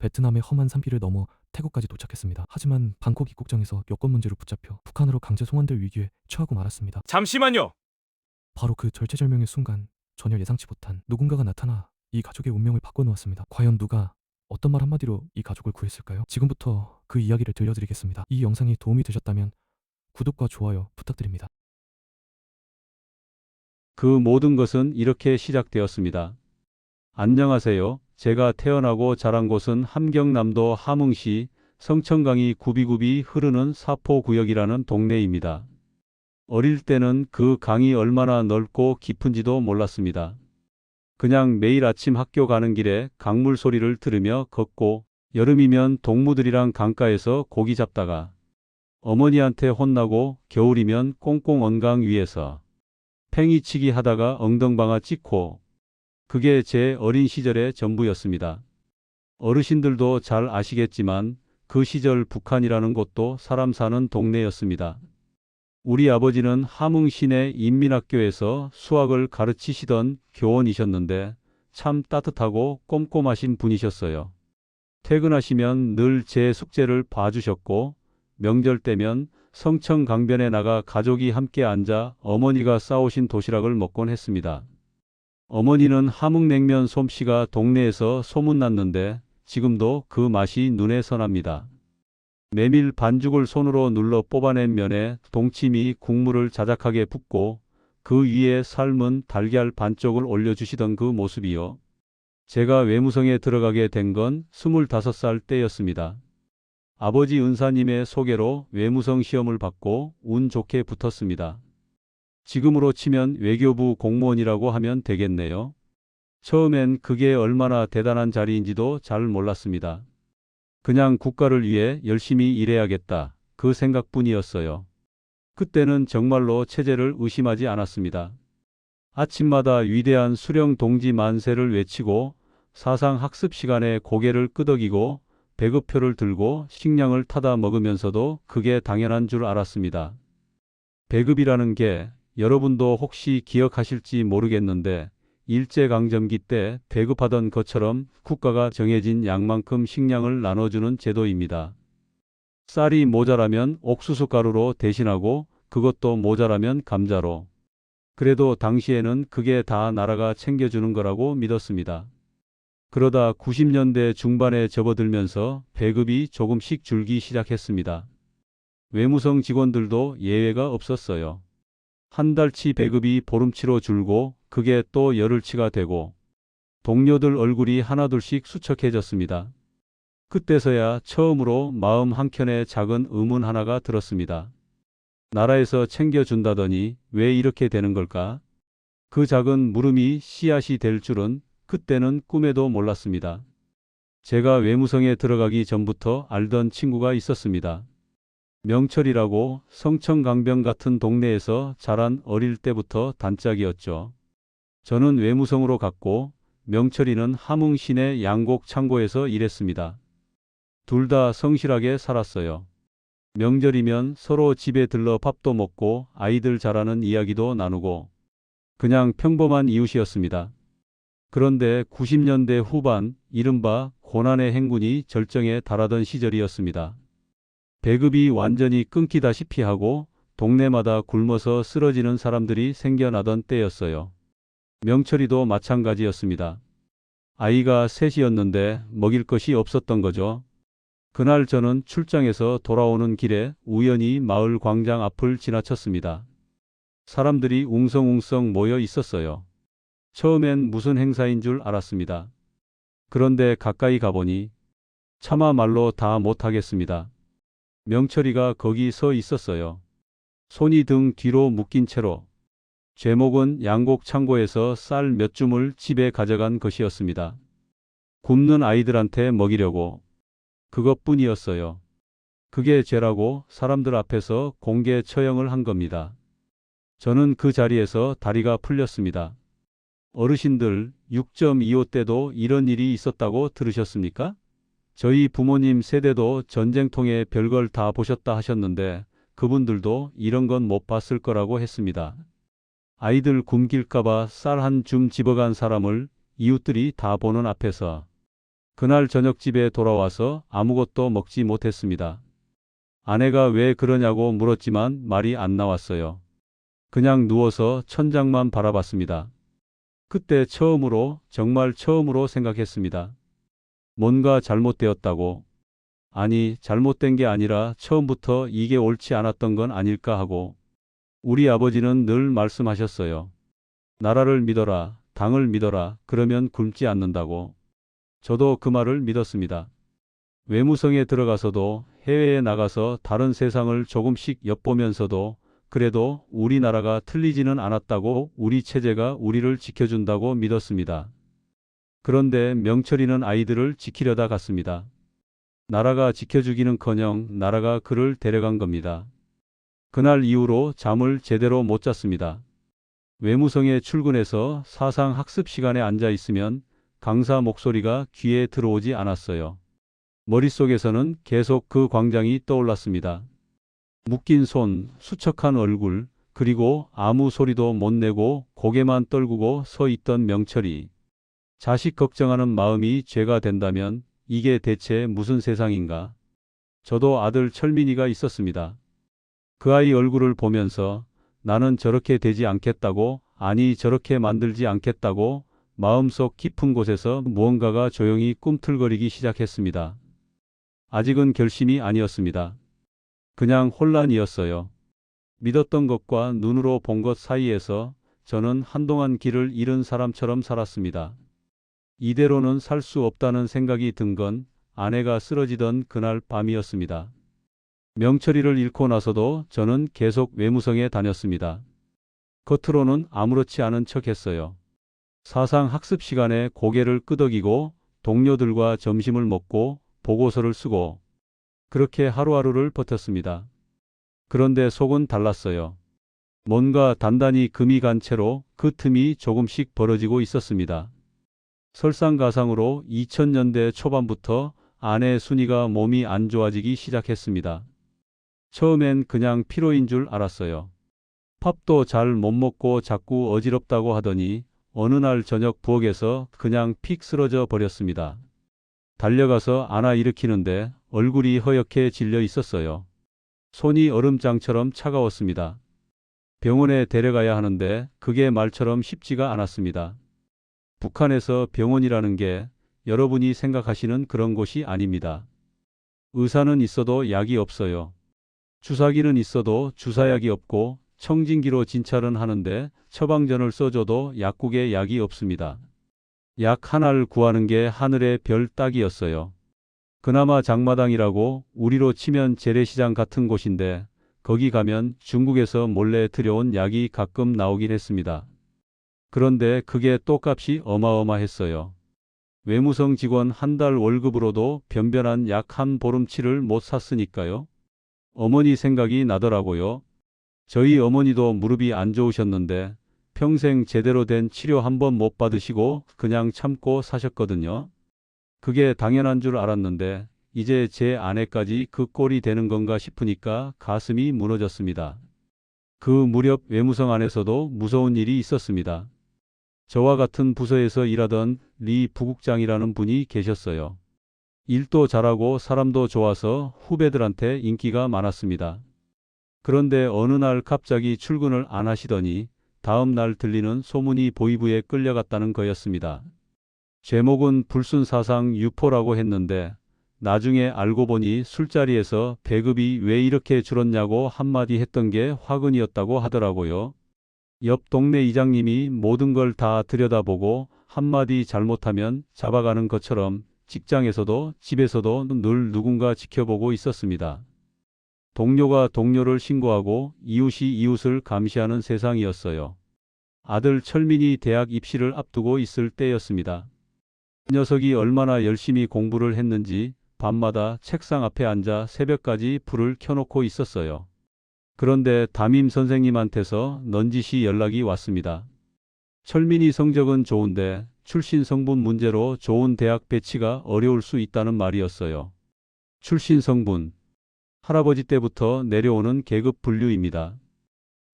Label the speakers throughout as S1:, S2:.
S1: 베트남의 험한 산길을 넘어 태국까지 도착했습니다. 하지만 방콕 입국장에서 여권 문제로 붙잡혀 북한으로 강제 송환될 위기에 처하고 말았습니다.
S2: 잠시만요.
S1: 바로 그 절체절명의 순간 전혀 예상치 못한 누군가가 나타나 이 가족의 운명을 바꿔놓았습니다. 과연 누가 어떤 말 한마디로 이 가족을 구했을까요? 지금부터 그 이야기를 들려드리겠습니다. 이 영상이 도움이 되셨다면 구독과 좋아요 부탁드립니다.
S3: 그 모든 것은 이렇게 시작되었습니다. 안녕하세요. 제가 태어나고 자란 곳은 함경남도 함흥시 성천강이 굽이굽이 흐르는 사포구역이라는 동네입니다. 어릴 때는 그 강이 얼마나 넓고 깊은지도 몰랐습니다. 그냥 매일 아침 학교 가는 길에 강물 소리를 들으며 걷고 여름이면 동무들이랑 강가에서 고기 잡다가 어머니한테 혼나고 겨울이면 꽁꽁 언 강 위에서 팽이치기 하다가 엉덩방아 찍고 그게 제 어린 시절의 전부였습니다. 어르신들도 잘 아시겠지만 그 시절 북한이라는 곳도 사람 사는 동네였습니다. 우리 아버지는 함흥 시내 인민학교에서 수학을 가르치시던 교원이셨는데 참 따뜻하고 꼼꼼하신 분이셨어요. 퇴근하시면 늘 제 숙제를 봐주셨고 명절 때면 성천 강변에 나가 가족이 함께 앉아 어머니가 싸오신 도시락을 먹곤 했습니다. 어머니는 함흥냉면 솜씨가 동네에서 소문났는데 지금도 그 맛이 눈에 선합니다. 메밀 반죽을 손으로 눌러 뽑아낸 면에 동치미 국물을 자작하게 붓고 그 위에 삶은 달걀 반쪽을 올려주시던 그 모습이요. 제가 외무성에 들어가게 된 건 25살 때였습니다. 아버지 은사님의 소개로 외무성 시험을 받고 운 좋게 붙었습니다. 지금으로 치면 외교부 공무원이라고 하면 되겠네요. 처음엔 그게 얼마나 대단한 자리인지도 잘 몰랐습니다. 그냥 국가를 위해 열심히 일해야겠다. 그 생각뿐이었어요. 그때는 정말로 체제를 의심하지 않았습니다. 아침마다 위대한 수령 동지 만세를 외치고 사상 학습 시간에 고개를 끄덕이고 배급표를 들고 식량을 타다 먹으면서도 그게 당연한 줄 알았습니다. 배급이라는 게 여러분도 혹시 기억하실지 모르겠는데 일제강점기 때 배급하던 것처럼 국가가 정해진 양만큼 식량을 나눠주는 제도입니다. 쌀이 모자라면 옥수수 가루로 대신하고 그것도 모자라면 감자로. 그래도 당시에는 그게 다 나라가 챙겨주는 거라고 믿었습니다. 그러다 90년대 중반에 접어들면서 배급이 조금씩 줄기 시작했습니다. 외무성 직원들도 예외가 없었어요. 한 달치 배급이 보름치로 줄고 그게 또 열흘치가 되고 동료들 얼굴이 하나둘씩 수척해졌습니다. 그때서야 처음으로 마음 한켠에 작은 의문 하나가 들었습니다. 나라에서 챙겨준다더니 왜 이렇게 되는 걸까? 그 작은 물음이 씨앗이 될 줄은 그때는 꿈에도 몰랐습니다. 제가 외무성에 들어가기 전부터 알던 친구가 있었습니다. 명철이라고 성천강변 같은 동네에서 자란 어릴 때부터 단짝이었죠. 저는 외무성으로 갔고 명철이는 함흥 시내 양곡 창고에서 일했습니다. 둘 다 성실하게 살았어요. 명절이면 서로 집에 들러 밥도 먹고 아이들 자라는 이야기도 나누고 그냥 평범한 이웃이었습니다. 그런데 90년대 후반 이른바 고난의 행군이 절정에 달하던 시절이었습니다. 배급이 완전히 끊기다시피 하고 동네마다 굶어서 쓰러지는 사람들이 생겨나던 때였어요. 명철이도 마찬가지였습니다. 아이가 셋이었는데 먹일 것이 없었던 거죠. 그날 저는 출장에서 돌아오는 길에 우연히 마을 광장 앞을 지나쳤습니다. 사람들이 웅성웅성 모여 있었어요. 처음엔 무슨 행사인 줄 알았습니다. 그런데 가까이 가보니 차마 말로 다 못하겠습니다. 명철이가 거기 서 있었어요. 손이 등 뒤로 묶인 채로. 제목은 양곡 창고에서 쌀 몇 줌을 집에 가져간 것이었습니다. 굶는 아이들한테 먹이려고. 그것뿐이었어요. 그게 죄라고 사람들 앞에서 공개 처형을 한 겁니다. 저는 그 자리에서 다리가 풀렸습니다. 어르신들 6.25 때도 이런 일이 있었다고 들으셨습니까? 저희 부모님 세대도 전쟁통에 별걸 다 보셨다 하셨는데 그분들도 이런 건 못 봤을 거라고 했습니다. 아이들 굶길까봐 쌀 한 줌 집어간 사람을 이웃들이 다 보는 앞에서 그날 저녁 집에 돌아와서 아무것도 먹지 못했습니다. 아내가 왜 그러냐고 물었지만 말이 안 나왔어요. 그냥 누워서 천장만 바라봤습니다. 그때 처음으로, 정말 처음으로 생각했습니다. 뭔가 잘못되었다고. 아니, 잘못된 게 아니라 처음부터 이게 옳지 않았던 건 아닐까 하고. 우리 아버지는 늘 말씀하셨어요. 나라를 믿어라, 당을 믿어라, 그러면 굶지 않는다고. 저도 그 말을 믿었습니다. 외무성에 들어가서도 해외에 나가서 다른 세상을 조금씩 엿보면서도 그래도 우리나라가 틀리지는 않았다고, 우리 체제가 우리를 지켜준다고 믿었습니다. 그런데 명철이는 아이들을 지키려다 갔습니다. 나라가 지켜주기는커녕 나라가 그를 데려간 겁니다. 그날 이후로 잠을 제대로 못 잤습니다. 외무성에 출근해서 사상 학습 시간에 앉아 있으면 강사 목소리가 귀에 들어오지 않았어요. 머릿속에서는 계속 그 광장이 떠올랐습니다. 묶인 손, 수척한 얼굴, 그리고 아무 소리도 못 내고 고개만 떨구고 서 있던 명철이. 자식 걱정하는 마음이 죄가 된다면 이게 대체 무슨 세상인가? 저도 아들 철민이가 있었습니다. 그 아이 얼굴을 보면서 나는 저렇게 되지 않겠다고, 아니 저렇게 만들지 않겠다고 마음속 깊은 곳에서 무언가가 조용히 꿈틀거리기 시작했습니다. 아직은 결심이 아니었습니다. 그냥 혼란이었어요. 믿었던 것과 눈으로 본 것 사이에서 저는 한동안 길을 잃은 사람처럼 살았습니다. 이대로는 살 수 없다는 생각이 든 건 아내가 쓰러지던 그날 밤이었습니다. 명철이를 잃고 나서도 저는 계속 외무성에 다녔습니다. 겉으로는 아무렇지 않은 척 했어요. 사상 학습 시간에 고개를 끄덕이고 동료들과 점심을 먹고 보고서를 쓰고 그렇게 하루하루를 버텼습니다. 그런데 속은 달랐어요. 뭔가 단단히 금이 간 채로 그 틈이 조금씩 벌어지고 있었습니다. 설상가상으로 2000년대 초반부터 아내 순이가 몸이 안 좋아지기 시작했습니다. 처음엔 그냥 피로인 줄 알았어요. 밥도 잘 못 먹고 자꾸 어지럽다고 하더니 어느 날 저녁 부엌에서 그냥 픽 쓰러져 버렸습니다. 달려가서 안아 일으키는데 얼굴이 허옇게 질려 있었어요. 손이 얼음장처럼 차가웠습니다. 병원에 데려가야 하는데 그게 말처럼 쉽지가 않았습니다. 북한에서 병원이라는 게 여러분이 생각하시는 그런 곳이 아닙니다. 의사는 있어도 약이 없어요. 주사기는 있어도 주사약이 없고 청진기로 진찰은 하는데 처방전을 써줘도 약국에 약이 없습니다. 약 하나를 구하는 게 하늘의 별 따기였어요. 그나마 장마당이라고 우리로 치면 재래시장 같은 곳인데 거기 가면 중국에서 몰래 들여온 약이 가끔 나오긴 했습니다. 그런데 그게 똥값이 어마어마했어요. 외무성 직원 한 달 월급으로도 변변한 약 한 보름치를 못 샀으니까요. 어머니 생각이 나더라고요. 저희 어머니도 무릎이 안 좋으셨는데 평생 제대로 된 치료 한 번 못 받으시고 그냥 참고 사셨거든요. 그게 당연한 줄 알았는데 이제 제 아내까지 그 꼴이 되는 건가 싶으니까 가슴이 무너졌습니다. 그 무렵 외무성 안에서도 무서운 일이 있었습니다. 저와 같은 부서에서 일하던 리 부국장이라는 분이 계셨어요. 일도 잘하고 사람도 좋아서 후배들한테 인기가 많았습니다. 그런데 어느 날 갑자기 출근을 안 하시더니 다음 날 들리는 소문이 보이부에 끌려갔다는 거였습니다. 제목은 불순사상 유포라고 했는데 나중에 알고 보니 술자리에서 배급이 왜 이렇게 줄었냐고 한마디 했던 게 화근이었다고 하더라고요. 옆 동네 이장님이 모든 걸 다 들여다보고 한마디 잘못하면 잡아가는 것처럼 직장에서도 집에서도 늘 누군가 지켜보고 있었습니다. 동료가 동료를 신고하고 이웃이 이웃을 감시하는 세상이었어요. 아들 철민이 대학 입시를 앞두고 있을 때였습니다. 그 녀석이 얼마나 열심히 공부를 했는지 밤마다 책상 앞에 앉아 새벽까지 불을 켜놓고 있었어요. 그런데 담임 선생님한테서 넌지시 연락이 왔습니다. 철민이 성적은 좋은데 출신 성분 문제로 좋은 대학 배치가 어려울 수 있다는 말이었어요. 출신 성분. 할아버지 때부터 내려오는 계급 분류입니다.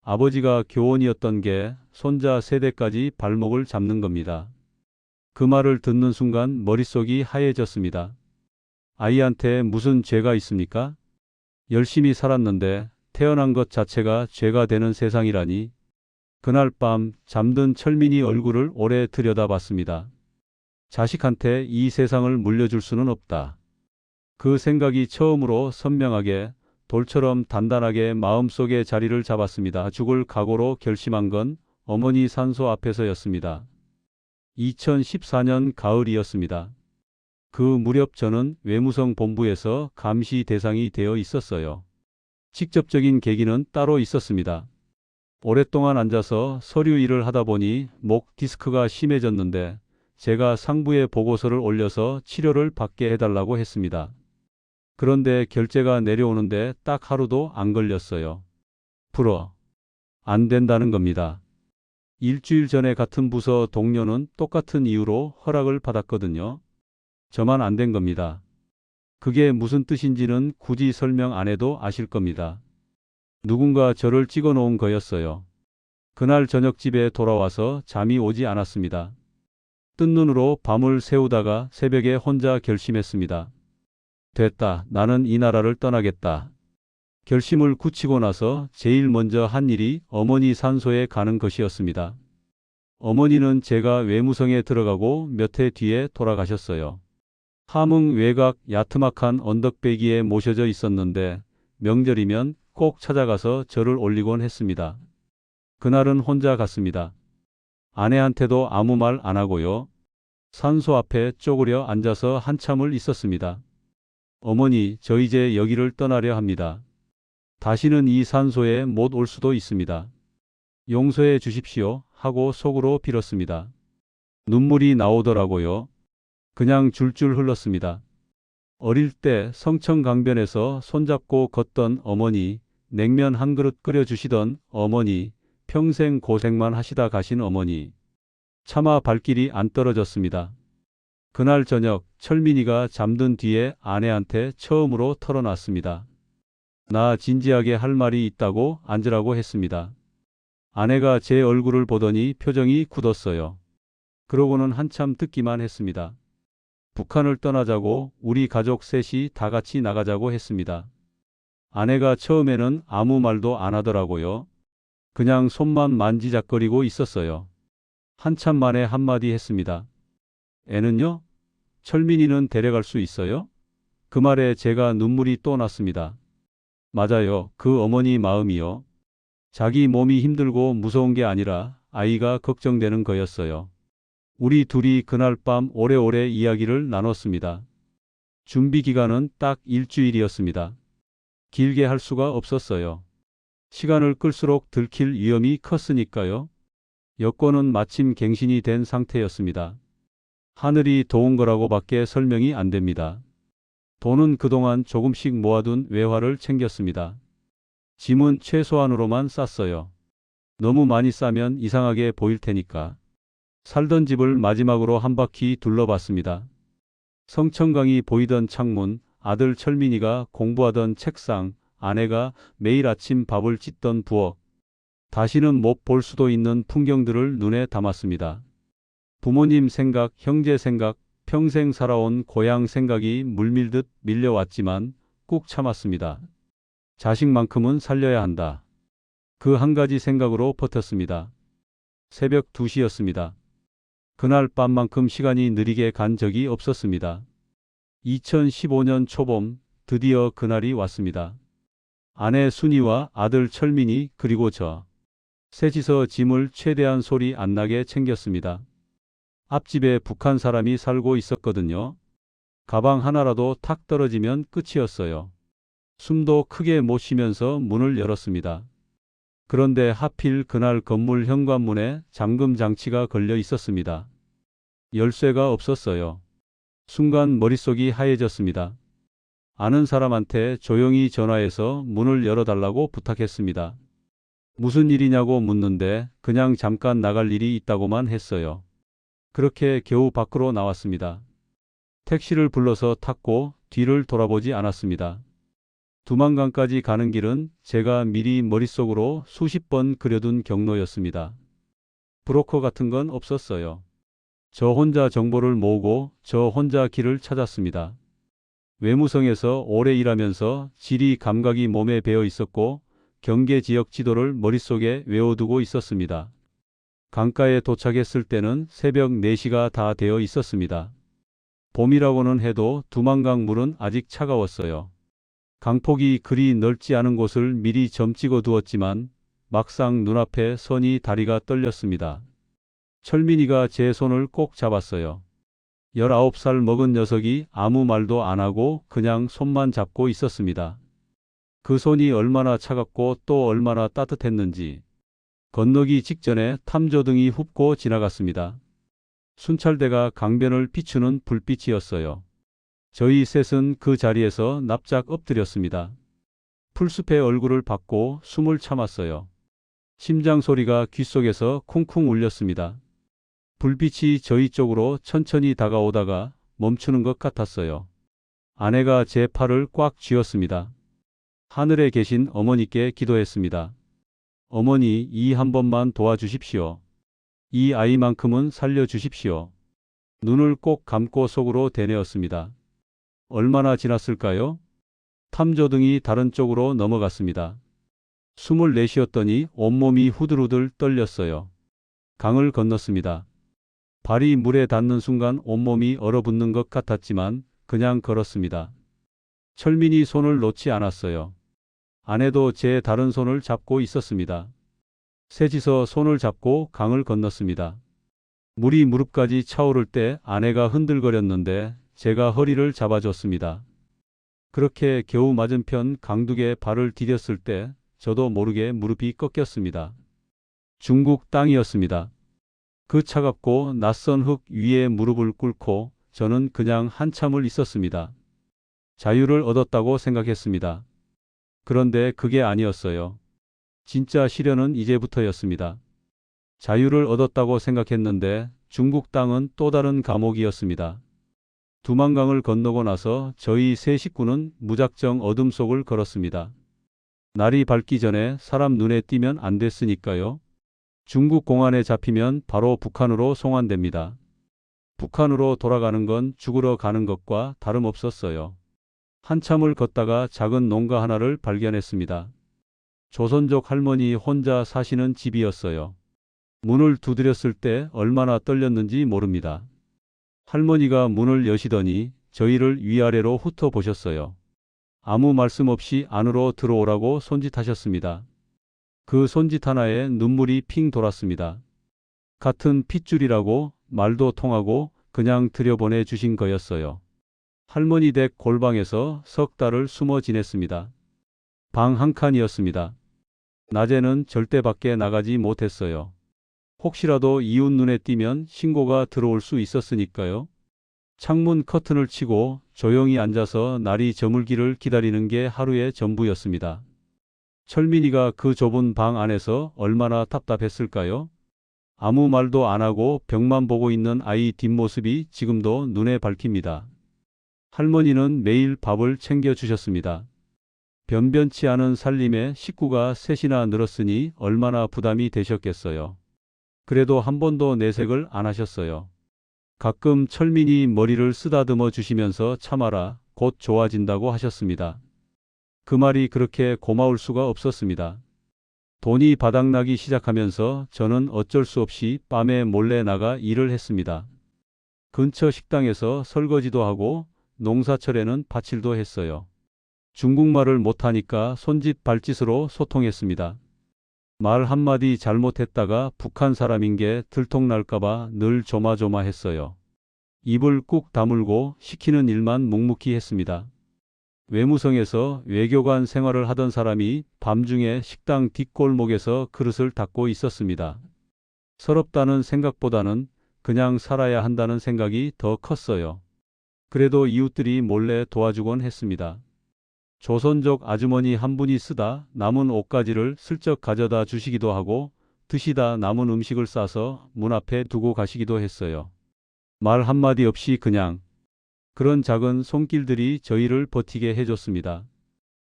S3: 아버지가 교원이었던 게 손자 세대까지 발목을 잡는 겁니다. 그 말을 듣는 순간 머릿속이 하얘졌습니다. 아이한테 무슨 죄가 있습니까? 열심히 살았는데 태어난 것 자체가 죄가 되는 세상이라니. 그날 밤 잠든 철민이 얼굴을 오래 들여다봤습니다. 자식한테 이 세상을 물려줄 수는 없다. 그 생각이 처음으로 선명하게 돌처럼 단단하게 마음속에 자리를 잡았습니다. 죽을 각오로 결심한 건 어머니 산소 앞에서였습니다. 2014년 가을이었습니다. 그 무렵 저는 외무성 본부에서 감시 대상이 되어 있었어요. 직접적인 계기는 따로 있었습니다. 오랫동안 앉아서 서류 일을 하다 보니 목 디스크가 심해졌는데 제가 상부에 보고서를 올려서 치료를 받게 해달라고 했습니다. 그런데 결제가 내려오는데 딱 하루도 안 걸렸어요. 안 된다는 겁니다. 일주일 전에 같은 부서 동료는 똑같은 이유로 허락을 받았거든요. 저만 안 된 겁니다. 그게 무슨 뜻인지는 굳이 설명 안 해도 아실 겁니다. 누군가 저를 찍어 놓은 거였어요. 그날 저녁 집에 돌아와서 잠이 오지 않았습니다. 뜬 눈으로 밤을 새우다가 새벽에 혼자 결심했습니다. 됐다. 나는 이 나라를 떠나겠다. 결심을 굳히고 나서 제일 먼저 한 일이 어머니 산소에 가는 것이었습니다. 어머니는 제가 외무성에 들어가고 몇 해 뒤에 돌아가셨어요. 함흥 외곽 야트막한 언덕배기에 모셔져 있었는데 명절이면 꼭 찾아가서 절을 올리곤 했습니다. 그날은 혼자 갔습니다. 아내한테도 아무 말 안 하고요. 산소 앞에 쪼그려 앉아서 한참을 있었습니다. 어머니, 저 이제 여기를 떠나려 합니다. 다시는 이 산소에 못 올 수도 있습니다. 용서해 주십시오 하고 속으로 빌었습니다. 눈물이 나오더라고요. 그냥 줄줄 흘렀습니다. 어릴 때 성천강변에서 손잡고 걷던 어머니, 냉면 한 그릇 끓여주시던 어머니, 평생 고생만 하시다 가신 어머니. 차마 발길이 안 떨어졌습니다. 그날 저녁 철민이가 잠든 뒤에 아내한테 처음으로 털어놨습니다. 나 진지하게 할 말이 있다고 앉으라고 했습니다. 아내가 제 얼굴을 보더니 표정이 굳었어요. 그러고는 한참 듣기만 했습니다. 북한을 떠나자고 우리 가족 셋이 다 같이 나가자고 했습니다. 아내가 처음에는 아무 말도 안 하더라고요. 그냥 손만 만지작거리고 있었어요. 한참 만에 한마디 했습니다. 애는요? 철민이는 데려갈 수 있어요? 그 말에 제가 눈물이 또 났습니다. 맞아요. 그 어머니 마음이요. 자기 몸이 힘들고 무서운 게 아니라 아이가 걱정되는 거였어요. 우리 둘이 그날 밤 오래오래 이야기를 나눴습니다. 준비 기간은 딱 일주일이었습니다. 길게 할 수가 없었어요. 시간을 끌수록 들킬 위험이 컸으니까요. 여권은 마침 갱신이 된 상태였습니다. 하늘이 도운 거라고밖에 설명이 안 됩니다. 돈은 그동안 조금씩 모아둔 외화를 챙겼습니다. 짐은 최소한으로만 쌌어요. 너무 많이 싸면 이상하게 보일 테니까. 살던 집을 마지막으로 한 바퀴 둘러봤습니다. 성천강이 보이던 창문, 아들 철민이가 공부하던 책상, 아내가 매일 아침 밥을 짓던 부엌. 다시는 못 볼 수도 있는 풍경들을 눈에 담았습니다. 부모님 생각, 형제 생각, 평생 살아온 고향 생각이 물밀듯 밀려왔지만 꾹 참았습니다. 자식만큼은 살려야 한다. 그 한 가지 생각으로 버텼습니다. 새벽 2시였습니다. 그날 밤만큼 시간이 느리게 간 적이 없었습니다. 2015년 초봄 드디어 그날이 왔습니다. 아내 순이와 아들 철민이 그리고 저. 셋이서 짐을 최대한 소리 안 나게 챙겼습니다. 앞집에 북한 사람이 살고 있었거든요. 가방 하나라도 탁 떨어지면 끝이었어요. 숨도 크게 못 쉬면서 문을 열었습니다. 그런데 하필 그날 건물 현관문에 잠금 장치가 걸려 있었습니다. 열쇠가 없었어요. 순간 머릿속이 하얘졌습니다. 아는 사람한테 조용히 전화해서 문을 열어달라고 부탁했습니다. 무슨 일이냐고 묻는데 그냥 잠깐 나갈 일이 있다고만 했어요. 그렇게 겨우 밖으로 나왔습니다. 택시를 불러서 탔고 뒤를 돌아보지 않았습니다. 두만강까지 가는 길은 제가 미리 머릿속으로 수십 번 그려둔 경로였습니다. 브로커 같은 건 없었어요. 저 혼자 정보를 모으고 저 혼자 길을 찾았습니다. 외무성에서 오래 일하면서 지리 감각이 몸에 배어 있었고 경계 지역 지도를 머릿속에 외워두고 있었습니다. 강가에 도착했을 때는 새벽 4시가 다 되어 있었습니다. 봄이라고는 해도 두만강 물은 아직 차가웠어요. 강폭이 그리 넓지 않은 곳을 미리 점 찍어 두었지만 막상 눈앞에 서니 다리가 떨렸습니다. 철민이가 제 손을 꼭 잡았어요. 19살 먹은 녀석이 아무 말도 안 하고 그냥 손만 잡고 있었습니다. 그 손이 얼마나 차갑고 또 얼마나 따뜻했는지. 건너기 직전에 탐조등이 훅고 지나갔습니다. 순찰대가 강변을 비추는 불빛이었어요. 저희 셋은 그 자리에서 납작 엎드렸습니다. 풀숲에 얼굴을 받고 숨을 참았어요. 심장 소리가 귓속에서 쿵쿵 울렸습니다. 불빛이 저희 쪽으로 천천히 다가오다가 멈추는 것 같았어요. 아내가 제 팔을 꽉 쥐었습니다. 하늘에 계신 어머니께 기도했습니다. 어머니, 이 한 번만 도와주십시오. 이 아이만큼은 살려주십시오. 눈을 꼭 감고 속으로 되뇌었습니다. 얼마나 지났을까요? 탐조등이 다른 쪽으로 넘어갔습니다. 숨을 내쉬었더니 온몸이 후들후들 떨렸어요. 강을 건넜습니다. 발이 물에 닿는 순간 온몸이 얼어붙는 것 같았지만 그냥 걸었습니다. 철민이 손을 놓지 않았어요. 아내도 제 다른 손을 잡고 있었습니다. 셋이서 손을 잡고 강을 건넜습니다. 물이 무릎까지 차오를 때 아내가 흔들거렸는데 제가 허리를 잡아줬습니다. 그렇게 겨우 맞은편 강둑에 발을 디뎠을 때 저도 모르게 무릎이 꺾였습니다. 중국 땅이었습니다. 그 차갑고 낯선 흙 위에 무릎을 꿇고 저는 그냥 한참을 있었습니다. 자유를 얻었다고 생각했습니다. 그런데 그게 아니었어요. 진짜 시련은 이제부터였습니다. 자유를 얻었다고 생각했는데 중국 땅은 또 다른 감옥이었습니다. 두만강을 건너고 나서 저희 세 식구는 무작정 어둠 속을 걸었습니다. 날이 밝기 전에 사람 눈에 띄면 안 됐으니까요. 중국 공안에 잡히면 바로 북한으로 송환됩니다. 북한으로 돌아가는 건 죽으러 가는 것과 다름없었어요. 한참을 걷다가 작은 농가 하나를 발견했습니다. 조선족 할머니 혼자 사시는 집이었어요. 문을 두드렸을 때 얼마나 떨렸는지 모릅니다. 할머니가 문을 여시더니 저희를 위아래로 훑어보셨어요. 아무 말씀 없이 안으로 들어오라고 손짓하셨습니다. 그 손짓 하나에 눈물이 핑 돌았습니다. 같은 핏줄이라고 말도 통하고 그냥 들여보내 주신 거였어요. 할머니 댁 골방에서 석 달을 숨어 지냈습니다. 방 한 칸이었습니다. 낮에는 절대 밖에 나가지 못했어요. 혹시라도 이웃 눈에 띄면 신고가 들어올 수 있었으니까요. 창문 커튼을 치고 조용히 앉아서 날이 저물기를 기다리는 게 하루의 전부였습니다. 철민이가 그 좁은 방 안에서 얼마나 답답했을까요? 아무 말도 안 하고 벽만 보고 있는 아이 뒷모습이 지금도 눈에 밝힙니다. 할머니는 매일 밥을 챙겨주셨습니다. 변변치 않은 살림에 식구가 셋이나 늘었으니 얼마나 부담이 되셨겠어요. 그래도 한 번도 내색을 안 하셨어요. 가끔 철민이 머리를 쓰다듬어 주시면서 참아라, 곧 좋아진다고 하셨습니다. 그 말이 그렇게 고마울 수가 없었습니다. 돈이 바닥나기 시작하면서 저는 어쩔 수 없이 밤에 몰래 나가 일을 했습니다. 근처 식당에서 설거지도 하고 농사철에는 밭일도 했어요. 중국말을 못하니까 손짓 발짓으로 소통했습니다. 말 한마디 잘못했다가 북한 사람인 게 들통날까봐 늘 조마조마했어요. 입을 꾹 다물고 시키는 일만 묵묵히 했습니다. 외무성에서 외교관 생활을 하던 사람이 밤중에 식당 뒷골목에서 그릇을 닦고 있었습니다. 서럽다는 생각보다는 그냥 살아야 한다는 생각이 더 컸어요. 그래도 이웃들이 몰래 도와주곤 했습니다. 조선족 아주머니 한 분이 쓰다 남은 옷가지를 슬쩍 가져다 주시기도 하고 드시다 남은 음식을 싸서 문 앞에 두고 가시기도 했어요. 말 한마디 없이 그냥. 그런 작은 손길들이 저희를 버티게 해줬습니다.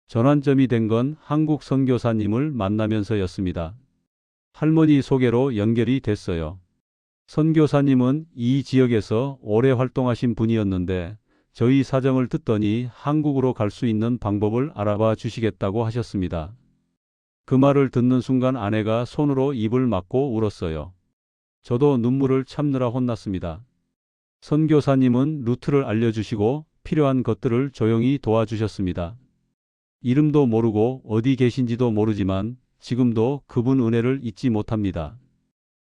S3: 전환점이 된 건 한국 선교사님을 만나면서였습니다. 할머니 소개로 연결이 됐어요. 선교사님은 이 지역에서 오래 활동하신 분이었는데 저희 사정을 듣더니 한국으로 갈 수 있는 방법을 알아봐 주시겠다고 하셨습니다. 그 말을 듣는 순간 아내가 손으로 입을 막고 울었어요. 저도 눈물을 참느라 혼났습니다. 선교사님은 루트를 알려주시고 필요한 것들을 조용히 도와주셨습니다. 이름도 모르고 어디 계신지도 모르지만 지금도 그분 은혜를 잊지 못합니다.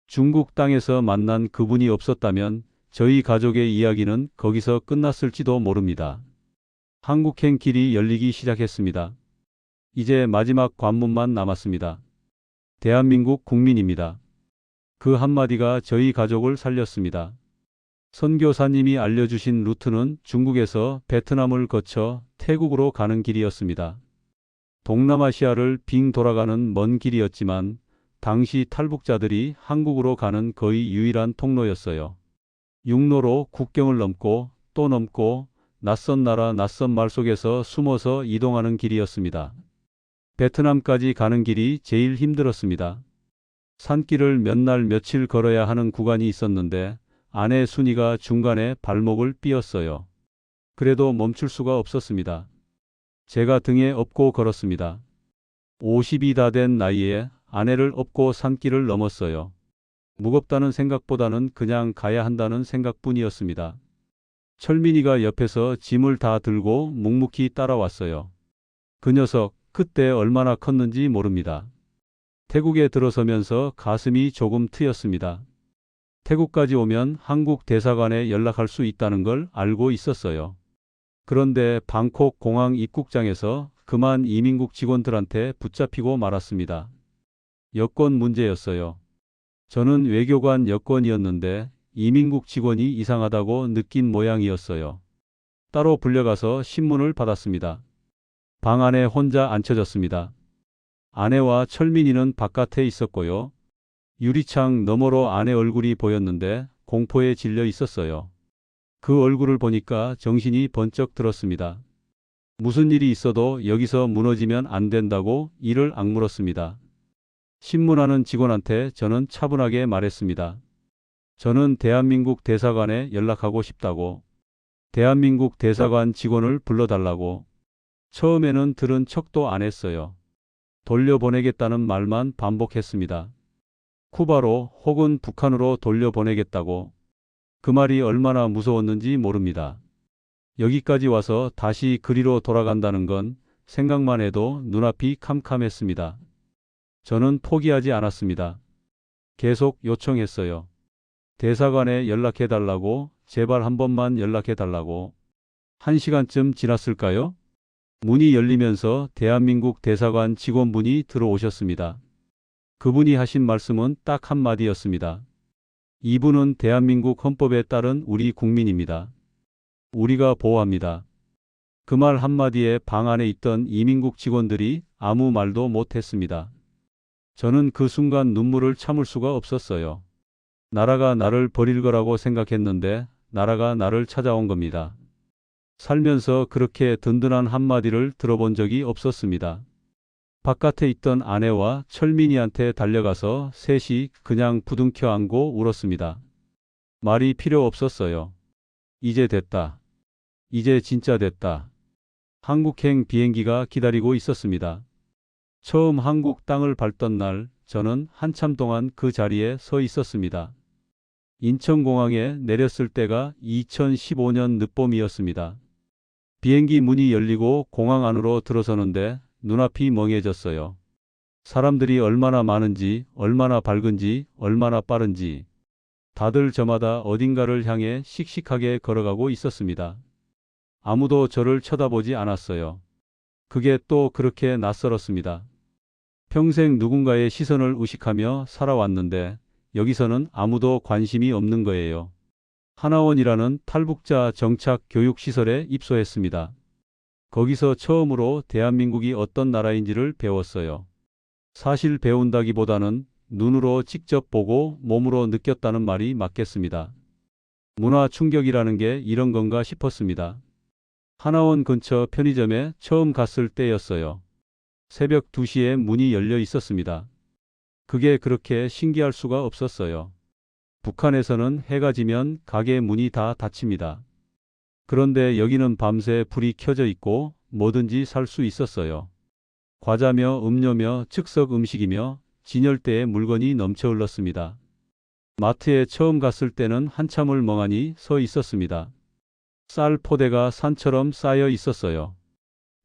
S3: 중국 땅에서 만난 그분이 없었다면 저희 가족의 이야기는 거기서 끝났을지도 모릅니다. 한국행 길이 열리기 시작했습니다. 이제 마지막 관문만 남았습니다. 대한민국 국민입니다. 그 한마디가 저희 가족을 살렸습니다. 선교사님이 알려주신 루트는 중국에서 베트남을 거쳐 태국으로 가는 길이었습니다. 동남아시아를 빙 돌아가는 먼 길이었지만 당시 탈북자들이 한국으로 가는 거의 유일한 통로였어요. 육로로 국경을 넘고 또 넘고 낯선 나라 낯선 말 속에서 숨어서 이동하는 길이었습니다. 베트남까지 가는 길이 제일 힘들었습니다. 산길을 몇 날 며칠 걸어야 하는 구간이 있었는데 아내 순이가 중간에 발목을 삐었어요. 그래도 멈출 수가 없었습니다. 제가 등에 업고 걸었습니다. 50이 다 된 나이에 아내를 업고 산길을 넘었어요. 무겁다는 생각보다는 그냥 가야 한다는 생각뿐이었습니다. 철민이가 옆에서 짐을 다 들고 묵묵히 따라왔어요. 그 녀석 그때 얼마나 컸는지 모릅니다. 태국에 들어서면서 가슴이 조금 트였습니다. 태국까지 오면 한국 대사관에 연락할 수 있다는 걸 알고 있었어요. 그런데 방콕 공항 입국장에서 그만 이민국 직원들한테 붙잡히고 말았습니다. 여권 문제였어요. 저는 외교관 여권이었는데 이민국 직원이 이상하다고 느낀 모양이었어요. 따로 불려가서 신문을 받았습니다. 방 안에 혼자 앉혀졌습니다. 아내와 철민이는 바깥에 있었고요. 유리창 너머로 아내 얼굴이 보였는데 공포에 질려 있었어요. 그 얼굴을 보니까 정신이 번쩍 들었습니다. 무슨 일이 있어도 여기서 무너지면 안 된다고 이를 악물었습니다. 신문하는 직원한테 저는 차분하게 말했습니다. 저는 대한민국 대사관에 연락하고 싶다고. 대한민국 대사관 직원을 불러달라고. 처음에는 들은 척도 안 했어요. 돌려보내겠다는 말만 반복했습니다. 쿠바로 혹은 북한으로 돌려보내겠다고. 그 말이 얼마나 무서웠는지 모릅니다. 여기까지 와서 다시 그리로 돌아간다는 건 생각만 해도 눈앞이 캄캄했습니다. 저는 포기하지 않았습니다. 계속 요청했어요. 대사관에 연락해달라고, 제발 한 번만 연락해달라고. 1시간쯤 지났을까요? 문이 열리면서 대한민국 대사관 직원분이 들어오셨습니다. 그분이 하신 말씀은 딱 한마디였습니다. 이분은 대한민국 헌법에 따른 우리 국민입니다. 우리가 보호합니다. 그 말 한마디에 방 안에 있던 이민국 직원들이 아무 말도 못했습니다. 저는 그 순간 눈물을 참을 수가 없었어요. 나라가 나를 버릴 거라고 생각했는데 나라가 나를 찾아온 겁니다. 살면서 그렇게 든든한 한마디를 들어본 적이 없었습니다. 바깥에 있던 아내와 철민이한테 달려가서 셋이 그냥 부둥켜 안고 울었습니다. 말이 필요 없었어요. 이제 됐다. 이제 진짜 됐다. 한국행 비행기가 기다리고 있었습니다. 처음 한국 땅을 밟던 날 저는 한참 동안 그 자리에 서 있었습니다. 인천공항에 내렸을 때가 2015년 늦봄이었습니다. 비행기 문이 열리고 공항 안으로 들어서는데 눈앞이 멍해졌어요. 사람들이 얼마나 많은지, 얼마나 밝은지, 얼마나 빠른지. 다들 저마다 어딘가를 향해 씩씩하게 걸어가고 있었습니다. 아무도 저를 쳐다보지 않았어요. 그게 또 그렇게 낯설었습니다. 평생 누군가의 시선을 의식하며 살아왔는데 여기서는 아무도 관심이 없는 거예요. 하나원이라는 탈북자 정착 교육시설에 입소했습니다. 거기서 처음으로 대한민국이 어떤 나라인지를 배웠어요. 사실 배운다기보다는 눈으로 직접 보고 몸으로 느꼈다는 말이 맞겠습니다. 문화 충격이라는 게 이런 건가 싶었습니다. 하나원 근처 편의점에 처음 갔을 때였어요. 새벽 2시에 문이 열려 있었습니다. 그게 그렇게 신기할 수가 없었어요. 북한에서는 해가 지면 가게 문이 다 닫힙니다. 그런데 여기는 밤새 불이 켜져 있고 뭐든지 살 수 있었어요. 과자며 음료며 즉석 음식이며 진열대에 물건이 넘쳐 흘렀습니다. 마트에 처음 갔을 때는 한참을 멍하니 서 있었습니다. 쌀 포대가 산처럼 쌓여 있었어요.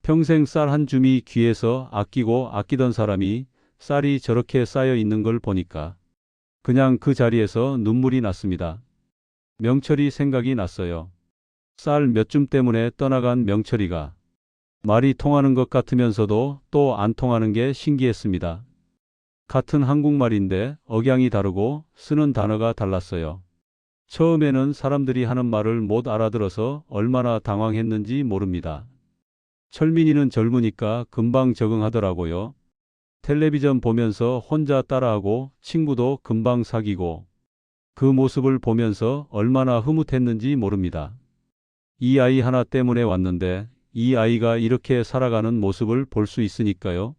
S3: 평생 쌀 한 줌이 귀해서 아끼고 아끼던 사람이 쌀이 저렇게 쌓여 있는 걸 보니까 그냥 그 자리에서 눈물이 났습니다. 명철이 생각이 났어요. 쌀 몇 줌 때문에 떠나간 명철이가 말이 통하는 것 같으면서도 또 안 통하는 게 신기했습니다. 같은 한국말인데 억양이 다르고 쓰는 단어가 달랐어요. 처음에는 사람들이 하는 말을 못 알아들어서 얼마나 당황했는지 모릅니다. 철민이는 젊으니까 금방 적응하더라고요. 텔레비전 보면서 혼자 따라하고 친구도 금방 사귀고 그 모습을 보면서 얼마나 흐뭇했는지 모릅니다. 이 아이 하나 때문에 왔는데 이 아이가 이렇게 살아가는 모습을 볼 수 있으니까요.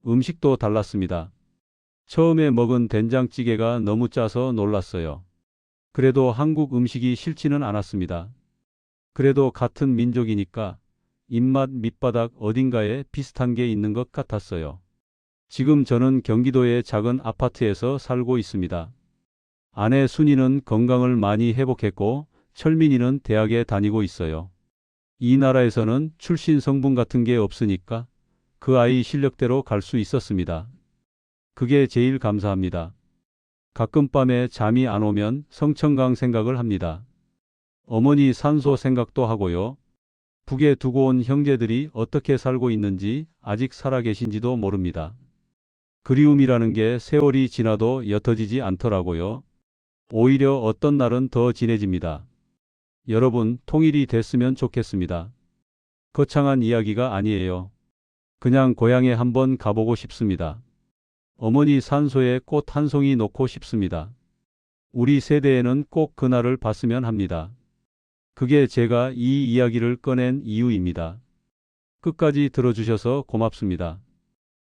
S3: 음식도 달랐습니다. 처음에 먹은 된장찌개가 너무 짜서 놀랐어요. 그래도 한국 음식이 싫지는 않았습니다. 그래도 같은 민족이니까 입맛 밑바닥 어딘가에 비슷한 게 있는 것 같았어요. 지금 저는 경기도의 작은 아파트에서 살고 있습니다. 아내 순이는 건강을 많이 회복했고 철민이는 대학에 다니고 있어요. 이 나라에서는 출신 성분 같은 게 없으니까 그 아이 실력대로 갈 수 있었습니다. 그게 제일 감사합니다. 가끔 밤에 잠이 안 오면 성천강 생각을 합니다. 어머니 산소 생각도 하고요. 북에 두고 온 형제들이 어떻게 살고 있는지 아직 살아 계신지도 모릅니다. 그리움이라는 게 세월이 지나도 옅어지지 않더라고요. 오히려 어떤 날은 더 진해집니다. 여러분, 통일이 됐으면 좋겠습니다. 거창한 이야기가 아니에요. 그냥 고향에 한번 가보고 싶습니다. 어머니 산소에 꽃 한 송이 놓고 싶습니다. 우리 세대에는 꼭 그날을 봤으면 합니다. 그게 제가 이 이야기를 꺼낸 이유입니다. 끝까지 들어주셔서 고맙습니다.